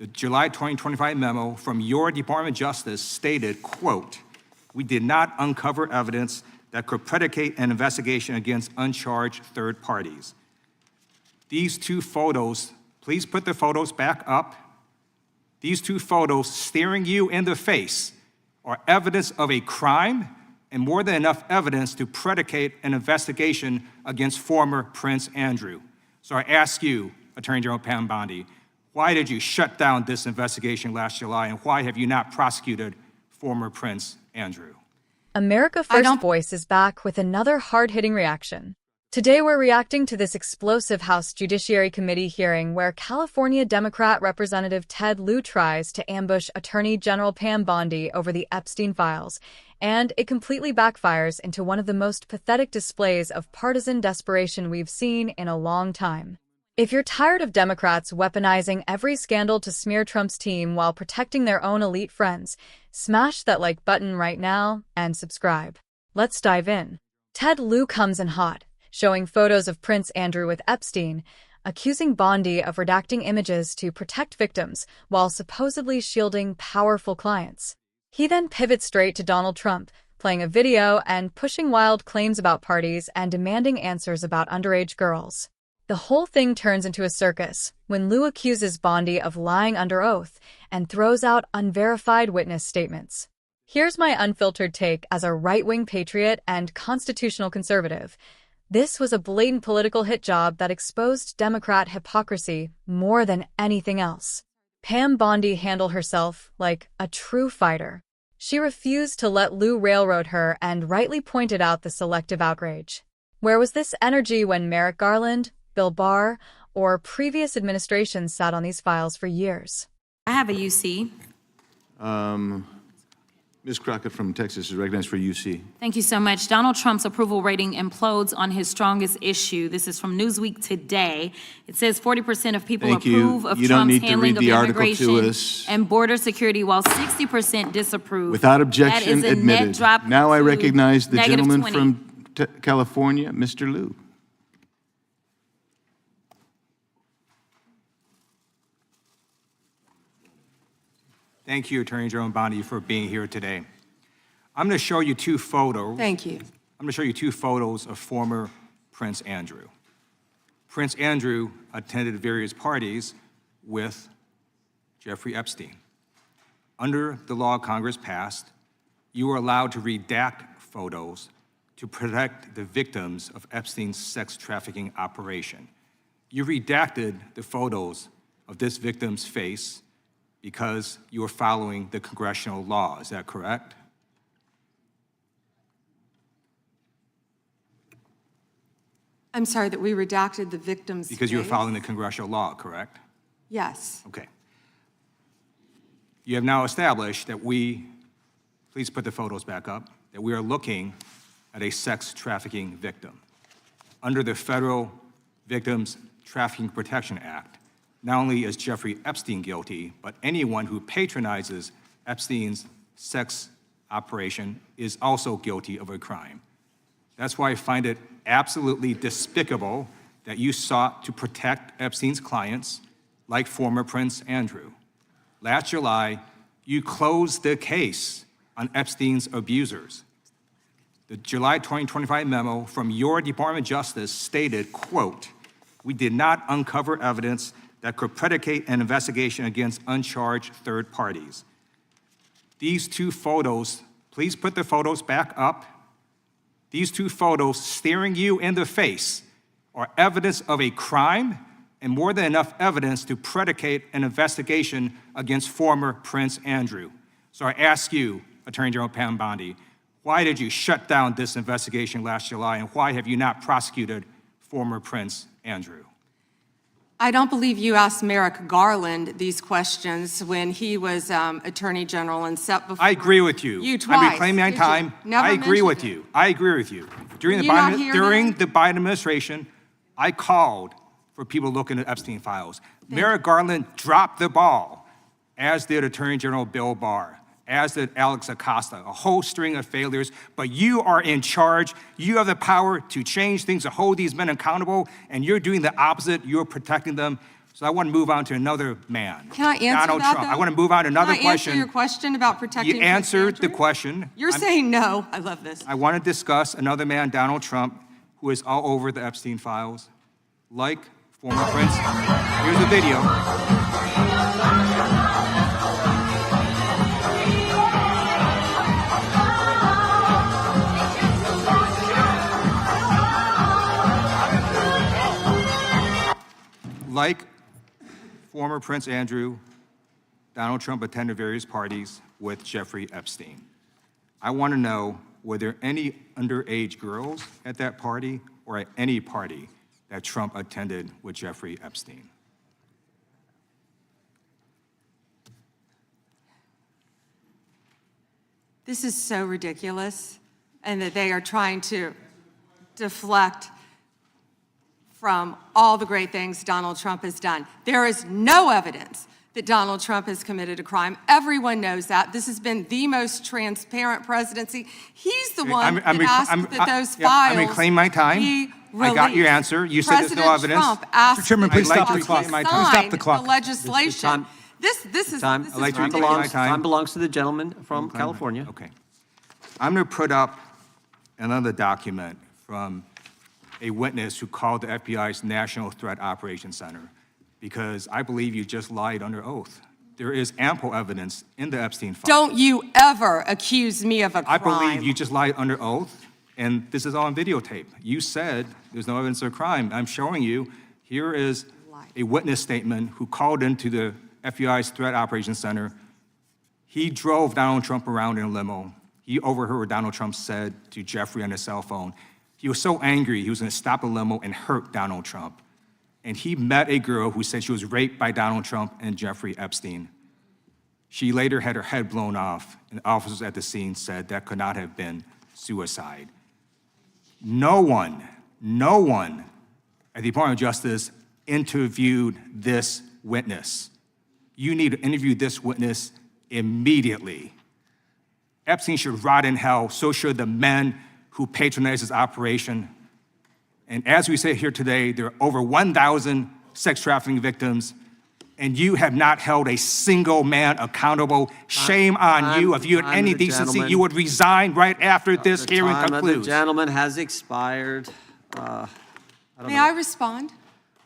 The July 2025 memo from your Department of Justice stated, quote, "We did not uncover evidence that could predicate an investigation against uncharged third parties." These two photos, please put the photos back up. These two photos staring you in the face are evidence of a crime and more than enough evidence to predicate an investigation against former Prince Andrew. So I ask you, Attorney General Pam Bondi, why did you shut down this investigation last July, and why have you not prosecuted former Prince Andrew? America First Voice is back with another hard-hitting reaction. Today we're reacting to this explosive House Judiciary Committee hearing where California Democrat Representative Ted Lieu tries to ambush Attorney General Pam Bondi over the Epstein files, and it completely backfires into one of the most pathetic displays of partisan desperation we've seen in a long time. If you're tired of Democrats weaponizing every scandal to smear Trump's team while protecting their own elite friends, smash that like button right now and subscribe. Let's dive in. Ted Lieu comes in hot, showing photos of Prince Andrew with Epstein, accusing Bondi of redacting images to protect victims while supposedly shielding powerful clients. He then pivots straight to Donald Trump, playing a video and pushing wild claims about parties and demanding answers about underage girls. The whole thing turns into a circus when Lieu accuses Bondi of lying under oath and throws out unverified witness statements. Here's my unfiltered take as a right-wing patriot and constitutional conservative. This was a blatant political hit job that exposed Democrat hypocrisy more than anything else. Pam Bondi handled herself like a true fighter. She refused to let Lieu railroad her and rightly pointed out the selective outrage. Where was this energy when Merrick Garland, Bill Barr, or previous administrations sat on these files for years? I have a UC. Ms. Crockett from Texas is recognized for UC. Thank you so much. Donald Trump's approval rating implodes on his strongest issue. This is from Newsweek today. It says 40% of people approve of Trump's handling of immigration and border security, while 60% disapprove. Without objection, that is a admitted. net drop. Now I recognize the gentleman 20. from California, Mr. Lieu. Thank you, Attorney General Bondi, for being here today. I'm going to show you two photos. Thank you. I'm going to show you two photos of former Prince Andrew. Prince Andrew attended various parties with Jeffrey Epstein. Under the law Congress passed, you were allowed to redact photos to protect the victims of Epstein's sex trafficking operation. You redacted the photos of this victim's face because you were following the congressional law. Is that correct? I'm sorry, that we redacted the victim's Because you were face? following the congressional law, correct? Yes. Okay. You have now established that please put the photos back up, that we are looking at a sex trafficking victim. Under the Federal Victims Trafficking Protection Act, not only is Jeffrey Epstein guilty, but anyone who patronizes Epstein's sex operation is also guilty of a crime. That's why I find it absolutely despicable that you sought to protect Epstein's clients, like former Prince Andrew. Last July, you closed the case on Epstein's abusers. The July 2025 memo from your Department of Justice stated, quote, "We did not uncover evidence that could predicate an investigation against uncharged third parties." These two photos, please put the photos back up. These two photos staring you in the face are evidence of a crime and more than enough evidence to predicate an investigation against former Prince Andrew. So I ask you, Attorney General Pam Bondi, why did you shut down this investigation last July, and why have you not prosecuted former Prince Andrew? I don't believe you asked Merrick Garland these questions when he was Attorney General and set before. I agree with you. You twice. I'm reclaiming my time. I agree with you. I agree with you. During the Biden administration, I called for people looking at Epstein files. Merrick Garland dropped the ball, as did Attorney General Bill Barr, as did Alex Acosta, a whole string of failures. But you are in charge. You have the power to change things, to hold these men accountable, and you're doing the opposite. You're protecting them. So I want to move on to another man. Can I answer Donald that, Trump. though? I want to move on to another Can I answer question. your question about protecting You Prince answered the Andrew? question. You're saying no. I love this. I want to discuss another man, Donald Trump, who is all over the Epstein files, like former Prince. Here's the video. Like former Prince Andrew, Donald Trump attended various parties with Jeffrey Epstein. I want to know, were there any underage girls at that party or at any party that Trump attended with Jeffrey Epstein? This is so ridiculous, and that they are trying to deflect from all the great things Donald Trump has done. There is no evidence that Donald Trump has committed a crime. Everyone knows that. This has been the most transparent presidency. He's the one that asked that those files I'm reclaiming my time. be I got your released. answer. You said there's no President evidence. Trump asked Mr. Chairman, that please they stop the sign clock. Stop the clock. the legislation. Time. This is Time. this I'd like is to reclaim ridiculous. my time. Time belongs to the gentleman from California. Okay. I'm going to put up another document from a witness who called the FBI's National Threat Operations Center, because I believe you just lied under oath. There is ample evidence in the Epstein file. Don't you ever accuse me of a crime. I believe you just lied under oath, and this is on videotape. You said there's no evidence of a crime. I'm showing you, here is a witness statement who called into the FBI's Threat Operations Center. He drove Donald Trump around in a limo. He overheard what Donald Trump said to Jeffrey on his cell phone. He was so angry, he was going to stop a limo and hurt Donald Trump. And he met a girl who said she was raped by Donald Trump and Jeffrey Epstein. She later had her head blown off, and officers at the scene said that could not have been suicide. No one at the Department of Justice interviewed this witness. You need to interview this witness immediately. Epstein should rot in hell, so should the men who patronized his operation. And as we sit here today, there are over 1,000 sex trafficking victims, and you have not held a single man accountable. Shame on you. If you had any decency, you would resign right after this hearing concludes. The gentleman has expired. May I respond?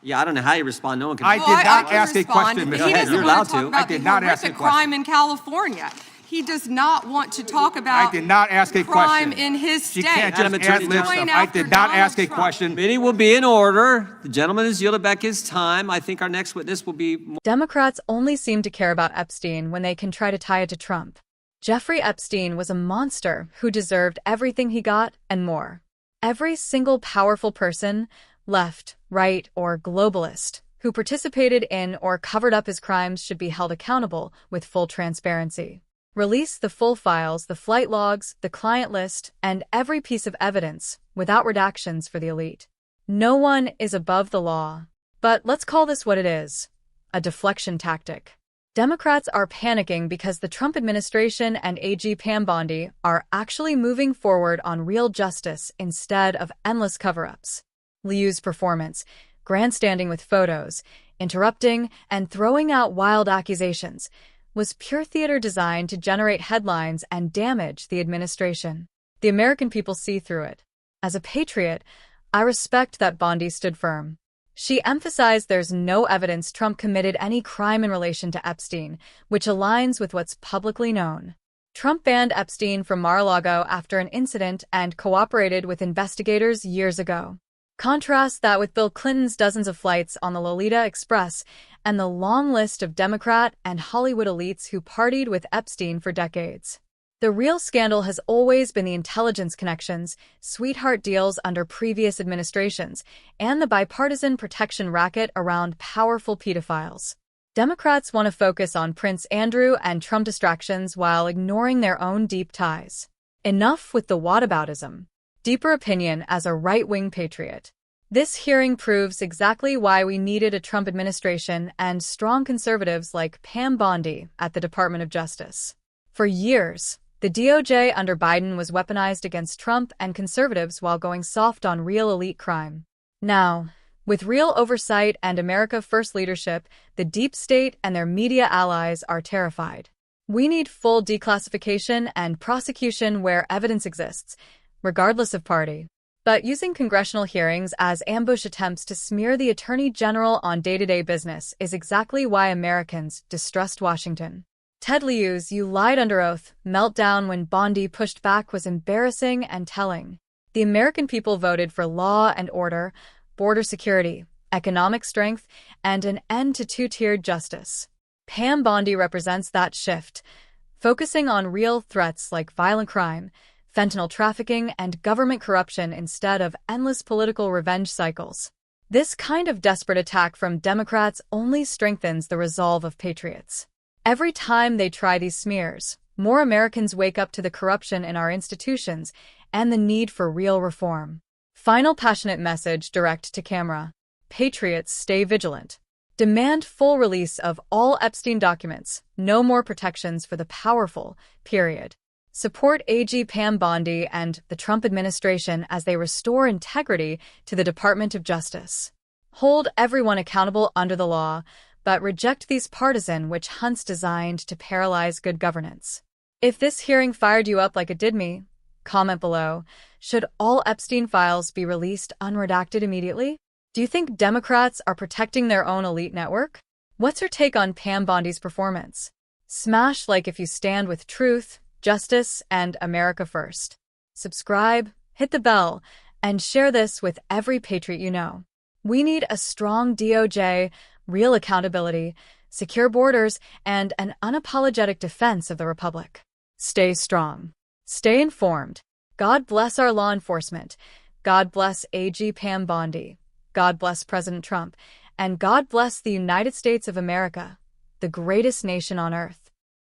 Yeah, I don't know how you respond. No one can. I did not can ask a respond. question, He Mr. Head. doesn't You're want allowed to talk to. about I did the not ask a horrific question. crime in California. He does not want to talk about I did not ask a crime question. in his She state. can't just Attorney ad lib General. stuff. Going I after did not ask a Donald Trump. question. Meeting will be in order. The gentleman has yielded back his time. I think our next witness will be. Democrats only seem to care about Epstein when they can try to tie it to Trump. Jeffrey Epstein was a monster who deserved everything he got and more. Every single powerful person, left, right, or globalist, who participated in or covered up his crimes should be held accountable with full transparency. Release the full files, the flight logs, the client list, and every piece of evidence without redactions for the elite. No one is above the law. But let's call this what it is: a deflection tactic. Democrats are panicking because the Trump administration and AG Pam Bondi are actually moving forward on real justice instead of endless cover-ups. Liu's performance, grandstanding with photos, interrupting, and throwing out wild accusations, was pure theater designed to generate headlines and damage the administration. The American people see through it. As a patriot, I respect that Bondi stood firm. She emphasized there's no evidence Trump committed any crime in relation to Epstein, which aligns with what's publicly known. Trump banned Epstein from Mar-a-Lago after an incident and cooperated with investigators years ago. Contrast that with Bill Clinton's dozens of flights on the Lolita Express and the long list of Democrat and Hollywood elites who partied with Epstein for decades. The real scandal has always been the intelligence connections, sweetheart deals under previous administrations, and the bipartisan protection racket around powerful pedophiles. Democrats want to focus on Prince Andrew and Trump distractions while ignoring their own deep ties. Enough with the whataboutism. Deeper opinion as a right-wing patriot. This hearing proves exactly why we needed a Trump administration and strong conservatives like Pam Bondi at the Department of Justice. For years, the DOJ under Biden was weaponized against Trump and conservatives while going soft on real elite crime. Now, With real oversight and America First leadership, the deep state and their media allies are terrified. We need full declassification and prosecution where evidence exists, regardless of party. But using congressional hearings as ambush attempts to smear the Attorney General on day-to-day business is exactly why Americans distrust Washington. Ted Lieu's "you lied under oath" meltdown when Bondi pushed back was embarrassing and telling. The American people voted for law and order, border security, economic strength, and an end to two-tiered justice. Pam Bondi represents that shift, focusing on real threats like violent crime, fentanyl trafficking, and government corruption instead of endless political revenge cycles. This kind of desperate attack from Democrats only strengthens the resolve of patriots. Every time they try these smears, more Americans wake up to the corruption in our institutions and the need for real reform. Final passionate message direct to camera. Patriots, stay vigilant. Demand full release of all Epstein documents. No more protections for the powerful, period. Support AG Pam Bondi and the Trump administration as they restore integrity to the Department of Justice. Hold everyone accountable under the law, but reject these partisan witch hunts designed to paralyze good governance. If this hearing fired you up like it did me, comment below. Should all Epstein files be released unredacted immediately? Do you think Democrats are protecting their own elite network? What's your take on Pam Bondi's performance? Smash like if you stand with truth, justice, and America first. Subscribe, hit the bell, and share this with every patriot you know. We need a strong DOJ, real accountability, secure borders, and an unapologetic defense of the Republic. Stay strong. Stay informed. God bless our law enforcement. God bless AG Pam Bondi. God bless President Trump. And God bless the United States of America, the greatest nation on earth.